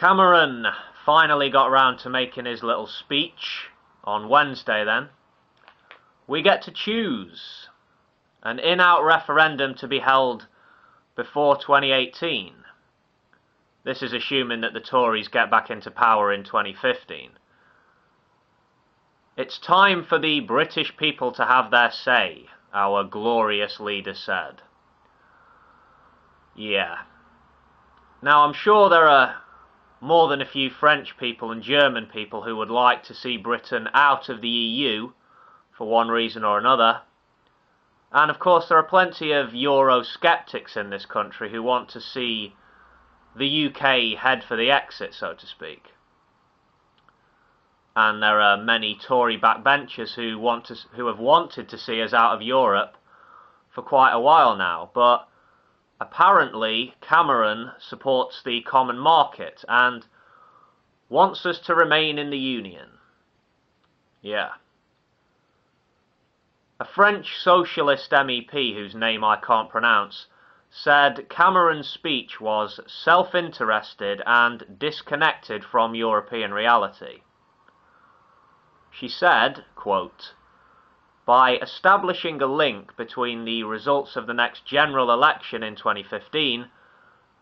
Cameron finally got round to making his little speech on Wednesday then. We get to choose an in-out referendum to be held before 2018. This is assuming that the Tories get back into power in 2015. It's time for the British people to have their say, our glorious leader said. Yeah. Now, I'm sure there are more than a few French people and German people who would like to see Britain out of the EU for one reason or another. And of course there are plenty of Eurosceptics in this country who want to see the UK head for the exit, so to speak. And there are many Tory backbenchers who have wanted to see us out of Europe for quite a while now, but apparently Cameron supports the common market and wants us to remain in the Union. Yeah. A French socialist MEP, whose name I can't pronounce, said Cameron's speech was self-interested and disconnected from European reality. She said, quote, "By establishing a link between the results of the next general election in 2015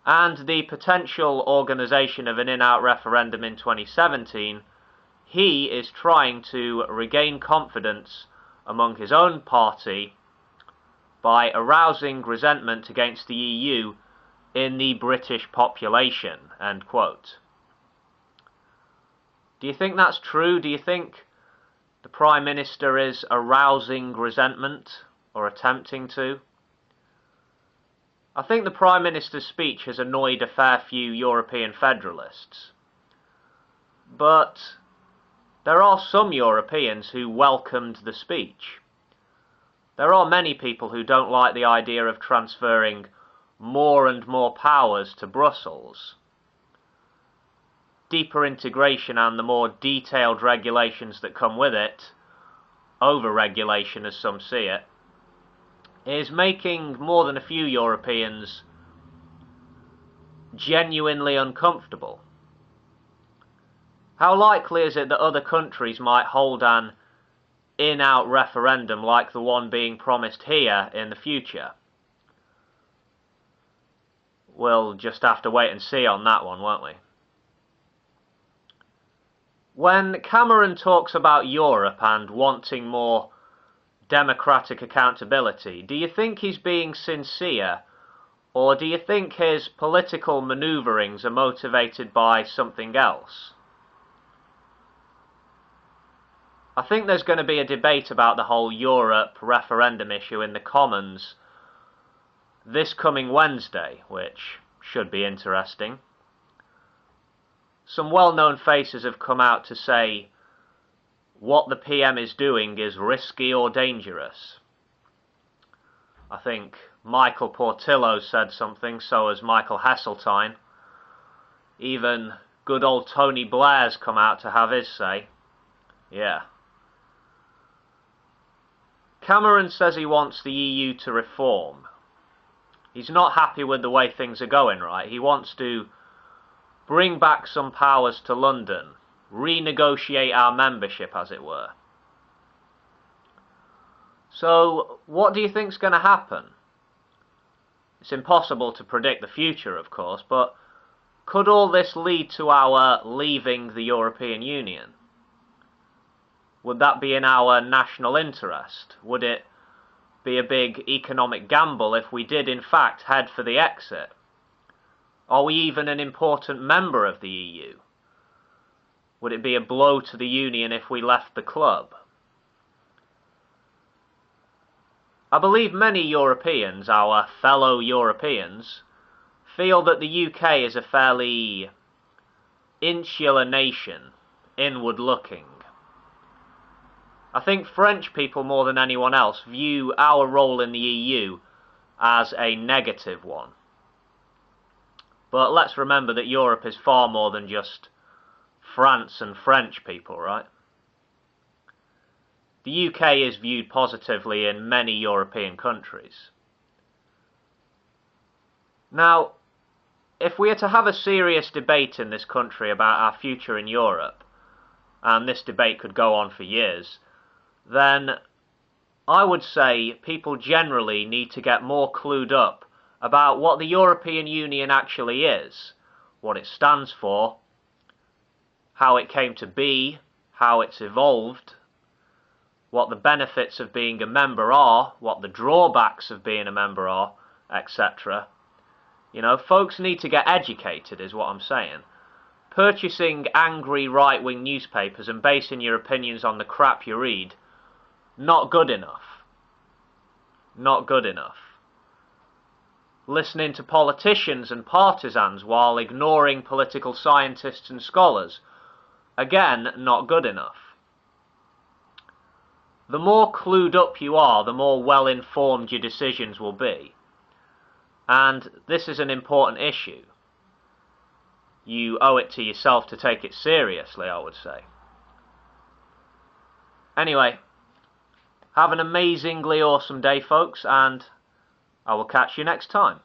and the potential organisation of an in-out referendum in 2017, he is trying to regain confidence among his own party by arousing resentment against the EU in the British population," end quote. Do you think that's true? Do you think the Prime Minister is arousing resentment, or attempting to? I think the Prime Minister's speech has annoyed a fair few European federalists. But there are some Europeans who welcomed the speech. There are many people who don't like the idea of transferring more and more powers to Brussels. Deeper integration and the more detailed regulations that come with it, over-regulation as some see it, is making more than a few Europeans genuinely uncomfortable. How likely is it that other countries might hold an in-out referendum like the one being promised here in the future? We'll just have to wait and see on that one, won't we? When Cameron talks about Europe and wanting more democratic accountability, do you think he's being sincere, or do you think his political manoeuvrings are motivated by something else? I think there's going to be a debate about the whole Europe referendum issue in the Commons this coming Wednesday, which should be interesting. Some well-known faces have come out to say what the PM is doing is risky or dangerous. I think Michael Portillo said something, so has Michael Heseltine. Even good old Tony Blair's come out to have his say. Yeah. Cameron says he wants the EU to reform. He's not happy with the way things are going, right? He wants to bring back some powers to London, renegotiate our membership, as it were. So, what do you think's going to happen? It's impossible to predict the future, of course, but could all this lead to our leaving the European Union? Would that be in our national interest? Would it be a big economic gamble if we did, in fact, head for the exit? Are we even an important member of the EU? Would it be a blow to the Union if we left the club? I believe many Europeans, our fellow Europeans, feel that the UK is a fairly insular nation, inward-looking. I think French people, more than anyone else, view our role in the EU as a negative one. But let's remember that Europe is far more than just France and French people, right? The UK is viewed positively in many European countries. Now, if we are to have a serious debate in this country about our future in Europe, and this debate could go on for years, then I would say people generally need to get more clued up about what the European Union actually is, what it stands for, how it came to be, how it's evolved, what the benefits of being a member are, what the drawbacks of being a member are, etc. You know, folks need to get educated, is what I'm saying. Purchasing angry right-wing newspapers and basing your opinions on the crap you read, not good enough. Not good enough. Listening to politicians and partisans while ignoring political scientists and scholars, again, not good enough. The more clued up you are, the more well-informed your decisions will be. And this is an important issue. You owe it to yourself to take it seriously, I would say. Anyway, have an amazingly awesome day, folks, and I will catch you next time.